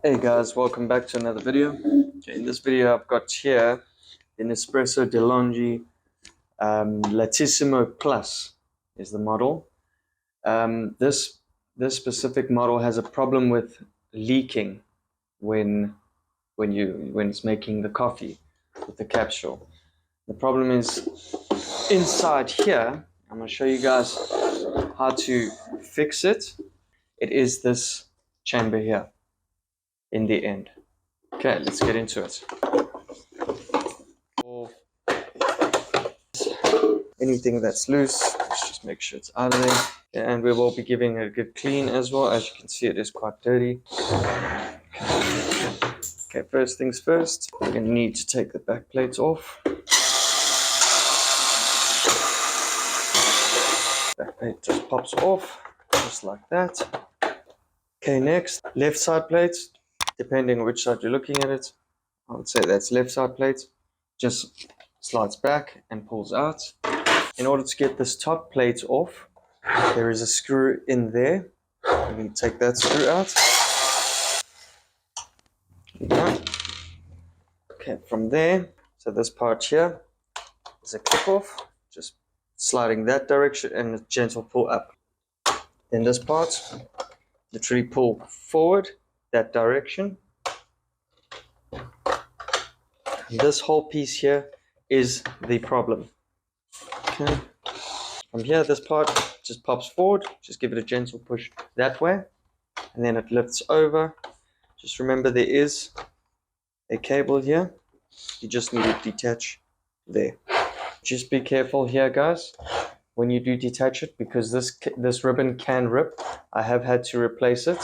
Hey guys, welcome back to another video. Okay, in this video I've got here the Nespresso Delonghi Lattissima Plus is the model. This specific model has a problem with leaking when it's making the coffee with the capsule. The problem is inside here. I'm going to show you guys how to fix it. It is this chamber here in the end. Okay, let's get into it. Anything that's loose, let's just make sure it's out of there. And we will be giving it a good clean as well. As you can see, it is quite dirty. Okay, first things first, we're going to need to take the back plates off. Back plate just pops off, just like that. Okay, next, left side plates, depending on which side you're looking at it. I would say that's left side plate. Just slides back and pulls out. In order to get this top plate off, there is a screw in there. I'm going to take that screw out. Okay, from there, so this part here is a clip off, just sliding that direction and a gentle pull up. Then this part, literally pull forward that direction. And this whole piece here is the problem. Okay. From here, this part just pops forward. Just give it a gentle push that way, and then it lifts over. Just remember there is a cable here. You just need to detach there. Just be careful here, guys, when you do detach it, because this ribbon can rip. I have had to replace it.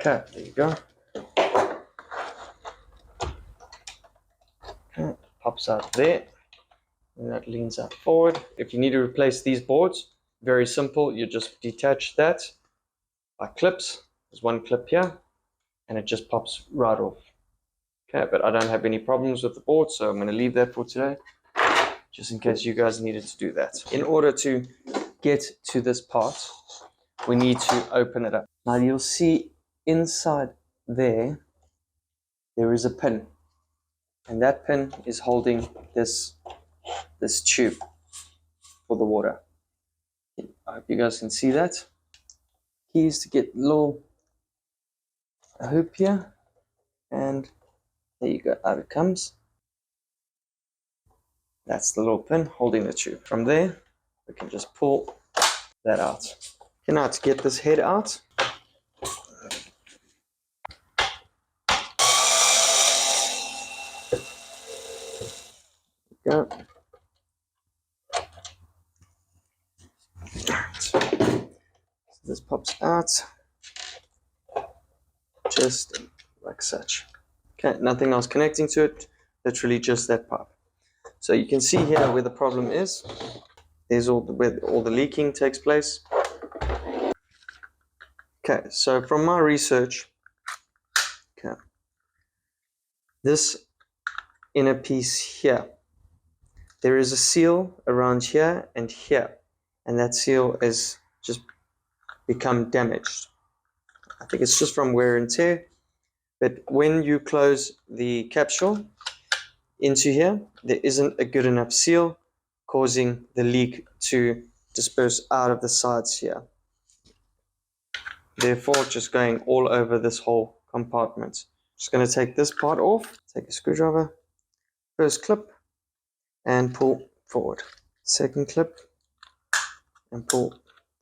Okay, there you go. Okay, pops out there. And that leans out forward. If you need to replace these boards, very simple. You just detach that by clips. There's one clip here, and it just pops right off. Okay, but I don't have any problems with the board, so I'm going to leave that for today, just in case you guys needed to do that. In order to get to this part, we need to open it up. Now you'll see inside there is a pin, and that pin is holding this tube for the water. I hope you guys can see that. Key is to get a hoop here, and there you go, out it comes. That's the little pin holding the tube. From there, we can just pull that out. Okay, now to get this head out, go. So this pops out just like such. Okay, nothing else connecting to it, literally just that pipe. So you can see here where the problem is. There's where all the leaking takes place. Okay, so from my research, okay, this inner piece here, there is a seal around here and here, and that seal is just become damaged. I think it's just from wear and tear, but when you close the capsule into here, there isn't a good enough seal, causing the leak to disperse out of the sides here, therefore just going all over this whole compartment. Just going to take this part off, take a screwdriver, first clip and pull forward, second clip and pull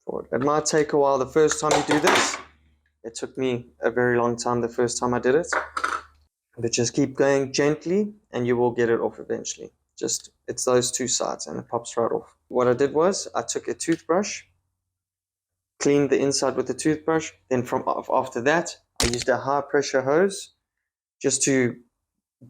forward. It might take a while the first time you do this. It took me a very long time the first time I did it, but just keep going gently and you will get it off eventually. Just, it's those two sides and it pops right off. What I did was I took a toothbrush, cleaned the inside with the toothbrush, then after that I used a high pressure hose just to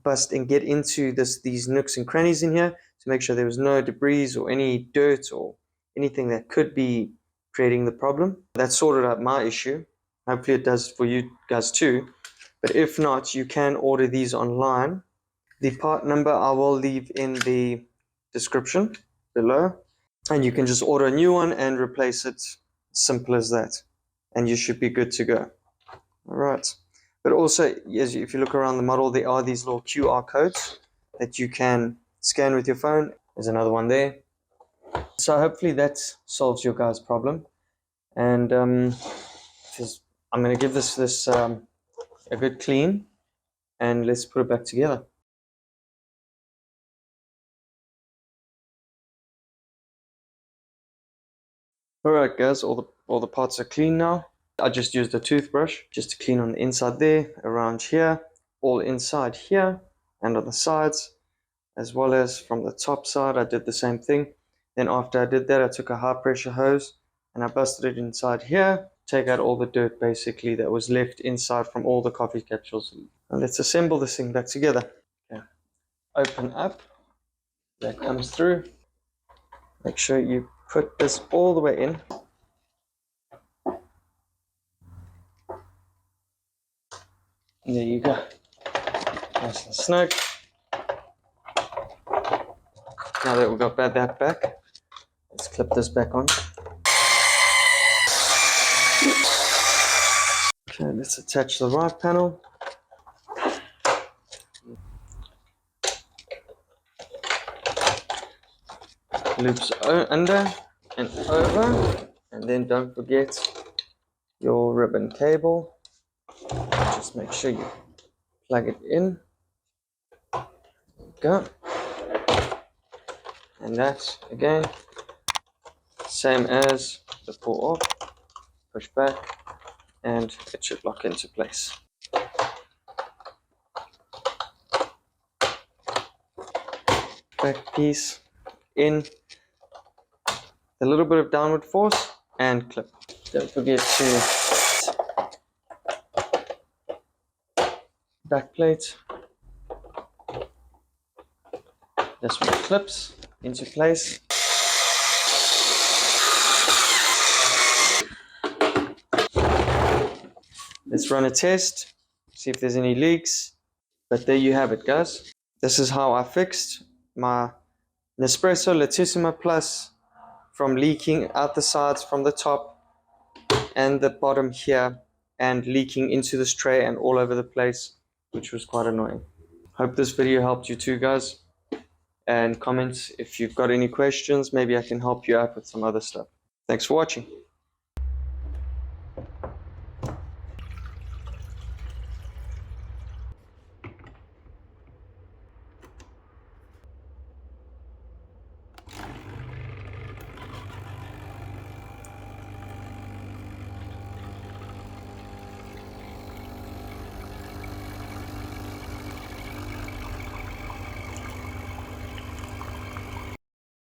bust and get into these nooks and crannies in here to make sure there was no debris or any dirt or anything that could be creating the problem. That sorted out my issue. Hopefully it does for you guys too, but if not, you can order these online. The part number I will leave in the description below, and you can just order a new one and replace it. Simple as that, and you should be good to go. Alright, but also if you look around the model, there are these little QR codes that you can scan with your phone. There's another one there. So hopefully that solves your guys' problem. And I'm going to give this a good clean, and let's put it back together. Alright guys, all the parts are clean now. I just used a toothbrush just to clean on the inside there, around here, all inside here, and on the sides, as well as from the top side. I did the same thing. Then after I did that, I took a high pressure hose and I busted it inside here, take out all the dirt basically that was left inside from all the coffee capsules. And let's assemble this thing back together. Okay. Open up, that comes through. Make sure you put this all the way in. And there you go. Nice and snug. Now that we've got that back, let's clip this back on. Okay, let's attach the right panel. Loops under and over, and then don't forget your ribbon cable. Just make sure you plug it in. There you go. And that again, same as the pull off, push back, and it should lock into place. Back piece in, a little bit of downward force, and clip. Don't forget to back plate. This one clips into place. Let's run a test, see if there's any leaks. But there you have it, guys. This is how I fixed my Nespresso Lattissima Plus from leaking out the sides from the top and the bottom here, and leaking into this tray and all over the place, which was quite annoying. Hope this video helped you too, guys. And comment if you've got any questions. Maybe I can help you out with some other stuff. Thanks for watching.